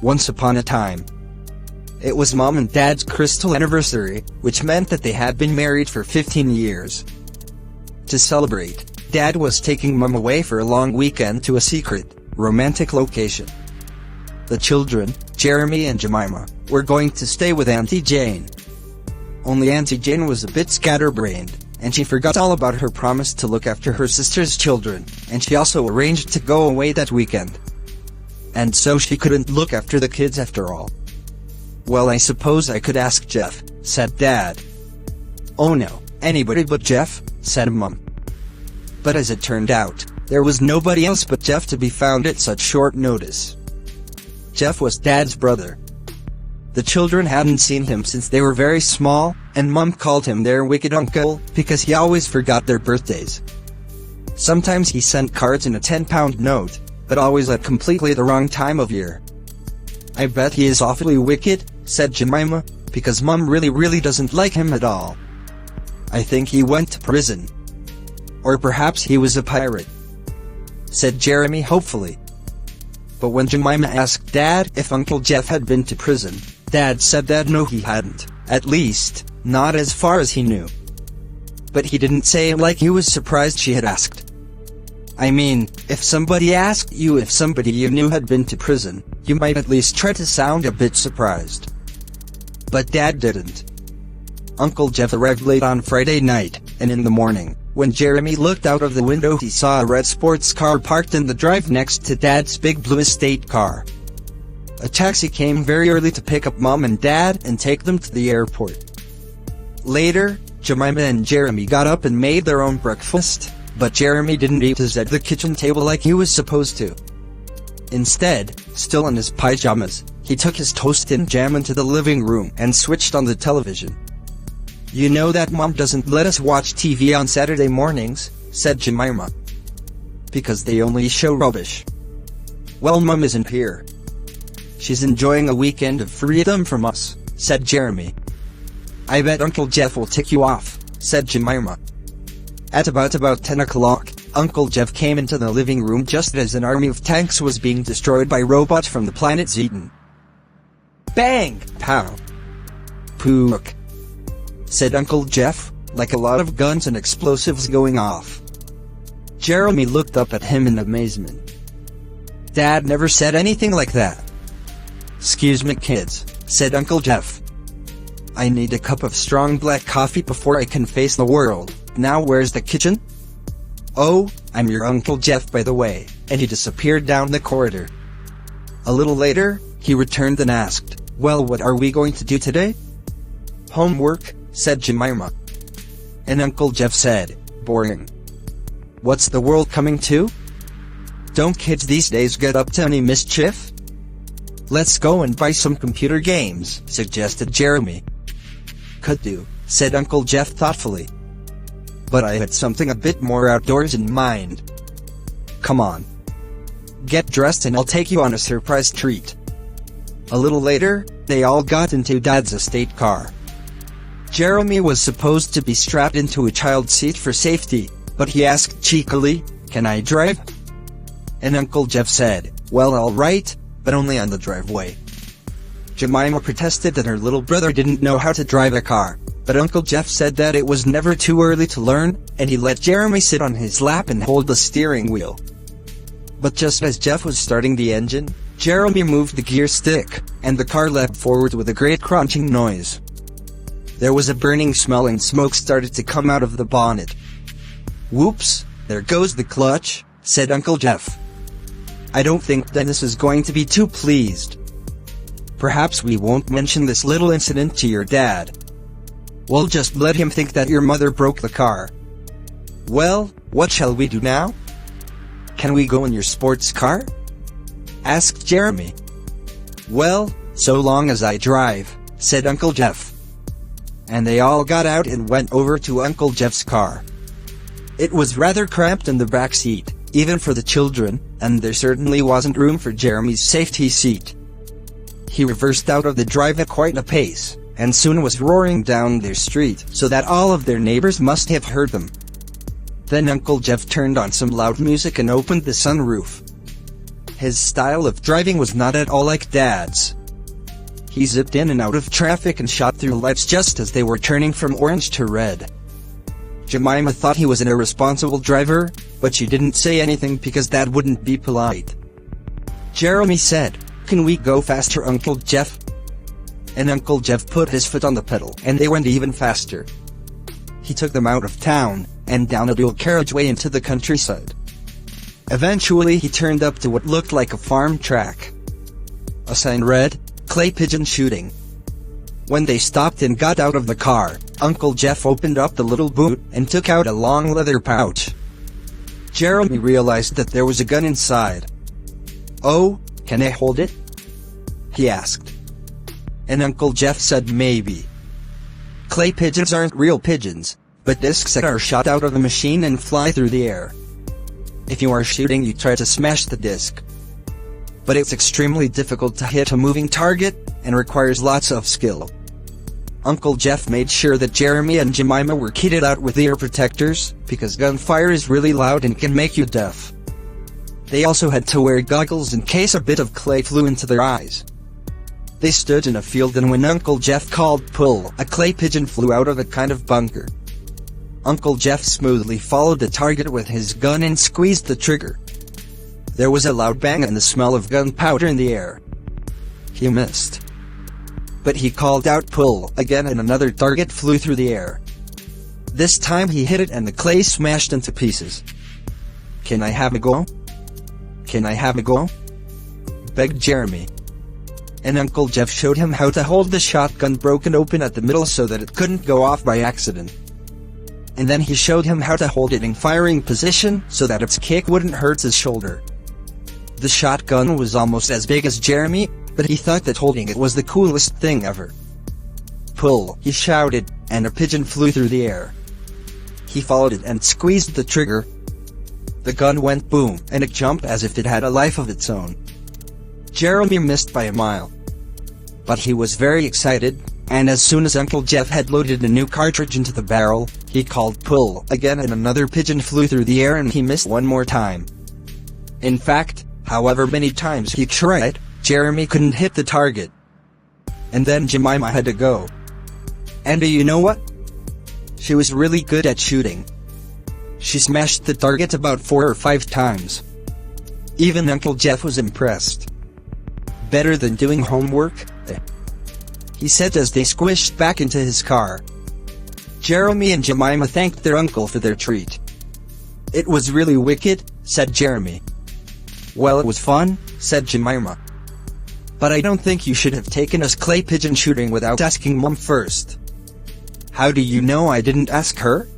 Once upon a time. It was Mom and Dad's crystal anniversary, which meant that they had been married for 15 years. To celebrate, Dad was taking Mom away for a long weekend to a secret, romantic location. The children, Jeremy and Jemima, were going to stay with Auntie Jane. Only Auntie Jane was a bit scatterbrained, and she forgot all about her promise to look after her sister's children, and she also arranged to go away that weekend. And so she couldn't look after the kids after all. "Well, I suppose I could ask Jeff," said Dad. "Oh no, anybody but Jeff," said Mom. But as it turned out, there was nobody else but Jeff to be found at such short notice. Jeff was Dad's brother. The children hadn't seen him since they were very small, and Mom called him their wicked uncle, because he always forgot their birthdays. Sometimes he sent cards in a 10-pound note, but always at completely the wrong time of year. "I bet he is awfully wicked," said Jemima, "because Mom really doesn't like him at all. I think he went to prison. Or perhaps he was a pirate," said Jeremy hopefully. But when Jemima asked Dad if Uncle Jeff had been to prison, Dad said that no, he hadn't, at least, not as far as he knew. But he didn't say it like he was surprised she had asked. I mean, if somebody asked you if somebody you knew had been to prison, you might at least try to sound a bit surprised. But Dad didn't. Uncle Jeff arrived late on Friday night, and in the morning, when Jeremy looked out of the window, he saw a red sports car parked in the drive next to Dad's big blue estate car. A taxi came very early to pick up Mom and Dad and take them to the airport. Later, Jemima and Jeremy got up and made their own breakfast, but Jeremy didn't eat his at the kitchen table like he was supposed to. Instead, still in his pajamas, he took his toast and jam into the living room and switched on the television. "You know that Mom doesn't let us watch TV on Saturday mornings," said Jemima. "Because they only show rubbish." "Well, Mom isn't here. She's enjoying a weekend of freedom from us," said Jeremy. "I bet Uncle Jeff will tick you off," said Jemima. At about 10 o'clock, Uncle Jeff came into the living room just as an army of tanks was being destroyed by robots from the planet Zeton. "Bang! Pow! Pook!" said Uncle Jeff, like a lot of guns and explosives going off. Jeremy looked up at him in amazement. "Dad never said anything like that." "'Scuse me, kids," said Uncle Jeff. "I need a cup of strong black coffee before I can face the world. Now where's the kitchen?" "Oh, I'm your Uncle Jeff, by the way," and he disappeared down the corridor. A little later, he returned and asked, "Well, what are we going to do today?" "Homework," said Jemima. And Uncle Jeff said, "Boring. What's the world coming to? Don't kids these days get up to any mischief?" "Let's go and buy some computer games," suggested Jeremy. "Could do," said Uncle Jeff thoughtfully. "But I had something a bit more outdoors in mind. Come on. Get dressed and I'll take you on a surprise treat." A little later, they all got into Dad's estate car. Jeremy was supposed to be strapped into a child seat for safety, but he asked cheekily, "Can I drive?" And Uncle Jeff said, "Well, all right, but only on the driveway." Jemima protested that her little brother didn't know how to drive a car, but Uncle Jeff said that it was never too early to learn, and he let Jeremy sit on his lap and hold the steering wheel. But just as Jeff was starting the engine, Jeremy moved the gear stick, and the car leapt forward with a great crunching noise. There was a burning smell and smoke started to come out of the bonnet. "Whoops, there goes the clutch," said Uncle Jeff. "I don't think Dennis is going to be too pleased. Perhaps we won't mention this little incident to your dad. We'll just let him think that your mother broke the car." "Well, what shall we do now? Can we go in your sports car?" asked Jeremy. "Well, so long as I drive," said Uncle Jeff. And they all got out and went over to Uncle Jeff's car. It was rather cramped in the back seat, even for the children, and there certainly wasn't room for Jeremy's safety seat. He reversed out of the drive at quite a pace, and soon was roaring down their street so that all of their neighbors must have heard them. Then Uncle Jeff turned on some loud music and opened the sunroof. His style of driving was not at all like Dad's. He zipped in and out of traffic and shot through lights just as they were turning from orange to red. Jemima thought he was an irresponsible driver, but she didn't say anything because that wouldn't be polite. Jeremy said, "Can we go faster, Uncle Jeff?" And Uncle Jeff put his foot on the pedal, and they went even faster. He took them out of town, and down a dual carriageway into the countryside. Eventually he turned up to what looked like a farm track. A sign read, "Clay Pigeon Shooting." When they stopped and got out of the car, Uncle Jeff opened up the little boot and took out a long leather pouch. Jeremy realized that there was a gun inside. "Oh, can I hold it?" he asked. And Uncle Jeff said maybe. Clay pigeons aren't real pigeons, but discs that are shot out of the machine and fly through the air. If you are shooting, you try to smash the disc. But it's extremely difficult to hit a moving target, and requires lots of skill. Uncle Jeff made sure that Jeremy and Jemima were kitted out with ear protectors, because gunfire is really loud and can make you deaf. They also had to wear goggles in case a bit of clay flew into their eyes. They stood in a field, and when Uncle Jeff called pull, a clay pigeon flew out of a kind of bunker. Uncle Jeff smoothly followed the target with his gun and squeezed the trigger. There was a loud bang and the smell of gunpowder in the air. He missed. But he called out pull again, and another target flew through the air. This time he hit it and the clay smashed into pieces. "Can I have a go? Can I have a go?" begged Jeremy. And Uncle Jeff showed him how to hold the shotgun broken open at the middle so that it couldn't go off by accident. And then he showed him how to hold it in firing position so that its kick wouldn't hurt his shoulder. The shotgun was almost as big as Jeremy, but he thought that holding it was the coolest thing ever. "Pull," he shouted, and a pigeon flew through the air. He followed it and squeezed the trigger. The gun went boom, and it jumped as if it had a life of its own. Jeremy missed by a mile. But he was very excited, and as soon as Uncle Jeff had loaded a new cartridge into the barrel, he called pull again, and another pigeon flew through the air, and he missed one more time. In fact, however many times he tried, Jeremy couldn't hit the target. And then Jemima had to go. And do you know what? She was really good at shooting. She smashed the target about 4 or 5 times. Even Uncle Jeff was impressed. "Better than doing homework, eh?" he said as they squished back into his car. Jeremy and Jemima thanked their uncle for their treat. "It was really wicked," said Jeremy. "Well, it was fun," said Jemima. "But I don't think you should have taken us clay pigeon shooting without asking Mom first." "How do you know I didn't ask her?"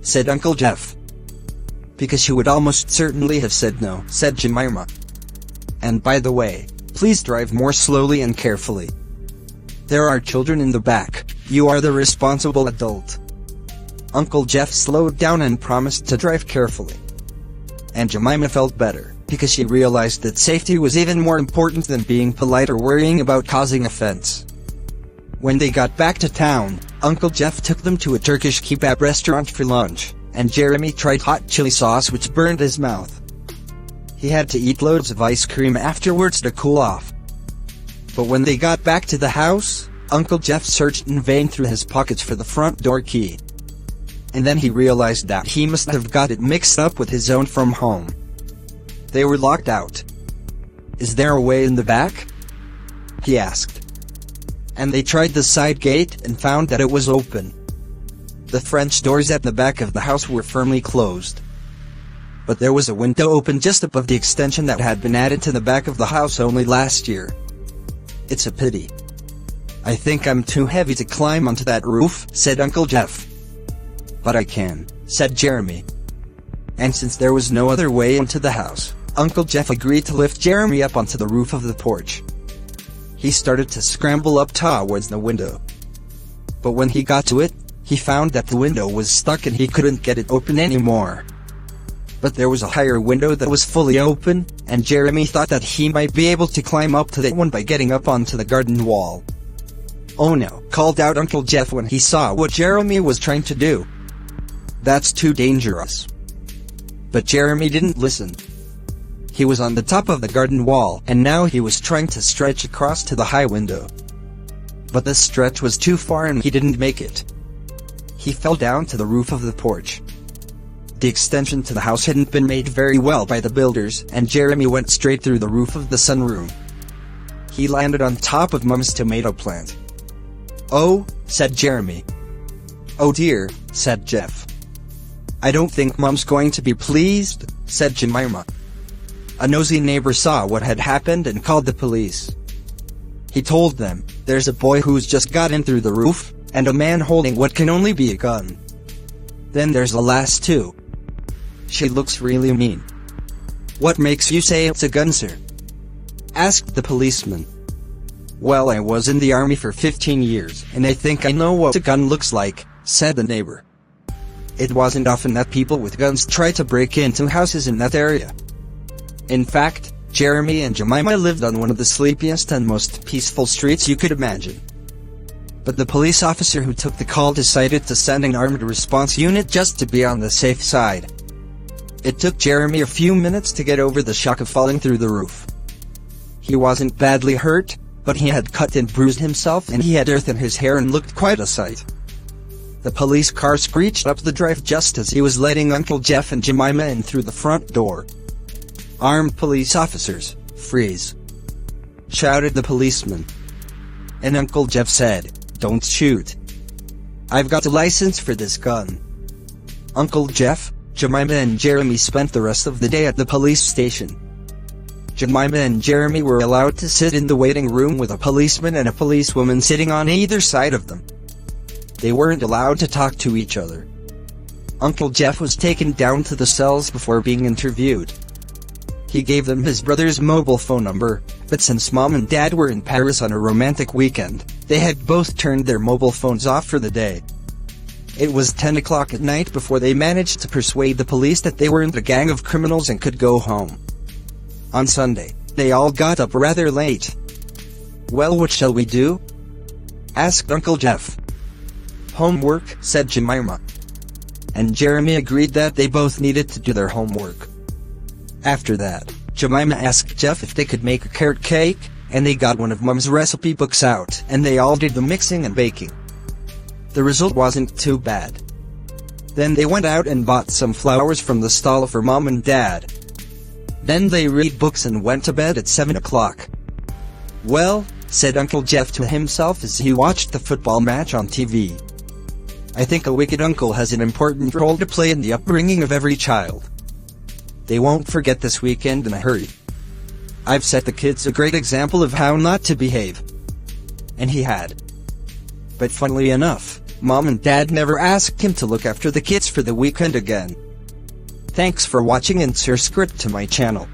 said Uncle Jeff. "Because she would almost certainly have said no," said Jemima. "And by the way, please drive more slowly and carefully. There are children in the back, you are the responsible adult." Uncle Jeff slowed down and promised to drive carefully. And Jemima felt better, because she realized that safety was even more important than being polite or worrying about causing offense. When they got back to town, Uncle Jeff took them to a Turkish kebab restaurant for lunch, and Jeremy tried hot chili sauce which burned his mouth. He had to eat loads of ice cream afterwards to cool off. But when they got back to the house, Uncle Jeff searched in vain through his pockets for the front door key. And then he realized that he must have got it mixed up with his own from home. They were locked out. "Is there a way in the back?" he asked. And they tried the side gate and found that it was open. The French doors at the back of the house were firmly closed. But there was a window open just above the extension that had been added to the back of the house only last year. "It's a pity. I think I'm too heavy to climb onto that roof," said Uncle Jeff. "But I can," said Jeremy. And since there was no other way into the house, Uncle Jeff agreed to lift Jeremy up onto the roof of the porch. He started to scramble up towards the window. But when he got to it, he found that the window was stuck and he couldn't get it open anymore. But there was a higher window that was fully open, and Jeremy thought that he might be able to climb up to that one by getting up onto the garden wall. "Oh no," called out Uncle Jeff when he saw what Jeremy was trying to do. "That's too dangerous." But Jeremy didn't listen. He was on the top of the garden wall, and now he was trying to stretch across to the high window. But the stretch was too far and he didn't make it. He fell down to the roof of the porch. The extension to the house hadn't been made very well by the builders, and Jeremy went straight through the roof of the sunroom. He landed on top of Mom's tomato plant. "Oh," said Jeremy. "Oh dear," said Jeff. "I don't think Mom's going to be pleased," said Jemima. A nosy neighbor saw what had happened and called the police. He told them, "There's a boy who's just got in through the roof, and a man holding what can only be a gun. Then there's the lass too. She looks really mean." "What makes you say it's a gun, sir?" asked the policeman. "Well, I was in the army for 15 years, and I think I know what a gun looks like," said the neighbor. It wasn't often that people with guns tried to break into houses in that area. In fact, Jeremy and Jemima lived on one of the sleepiest and most peaceful streets you could imagine. But the police officer who took the call decided to send an armed response unit just to be on the safe side. It took Jeremy a few minutes to get over the shock of falling through the roof. He wasn't badly hurt, but he had cut and bruised himself and he had earth in his hair and looked quite a sight. The police car screeched up the drive just as he was letting Uncle Jeff and Jemima in through the front door. "Armed police officers, freeze!" shouted the policeman. And Uncle Jeff said, "Don't shoot. I've got a license for this gun." Uncle Jeff, Jemima and Jeremy spent the rest of the day at the police station. Jemima and Jeremy were allowed to sit in the waiting room with a policeman and a policewoman sitting on either side of them. They weren't allowed to talk to each other. Uncle Jeff was taken down to the cells before being interviewed. He gave them his brother's mobile phone number, but since Mom and Dad were in Paris on a romantic weekend, they had both turned their mobile phones off for the day. It was 10 o'clock at night before they managed to persuade the police that they weren't a gang of criminals and could go home. On Sunday, they all got up rather late. "Well, what shall we do?" asked Uncle Jeff. "Homework," said Jemima. And Jeremy agreed that they both needed to do their homework. After that, Jemima asked Jeff if they could make a carrot cake, and they got one of Mom's recipe books out and they all did the mixing and baking. The result wasn't too bad. Then they went out and bought some flowers from the stall for Mom and Dad. Then they read books and went to bed at 7 o'clock. "Well," said Uncle Jeff to himself as he watched the football match on TV, "I think a wicked uncle has an important role to play in the upbringing of every child. They won't forget this weekend in a hurry. I've set the kids a great example of how not to behave." And he had. But funnily enough, Mom and Dad never asked him to look after the kids for the weekend again. Thanks for watching and subscribe to my channel.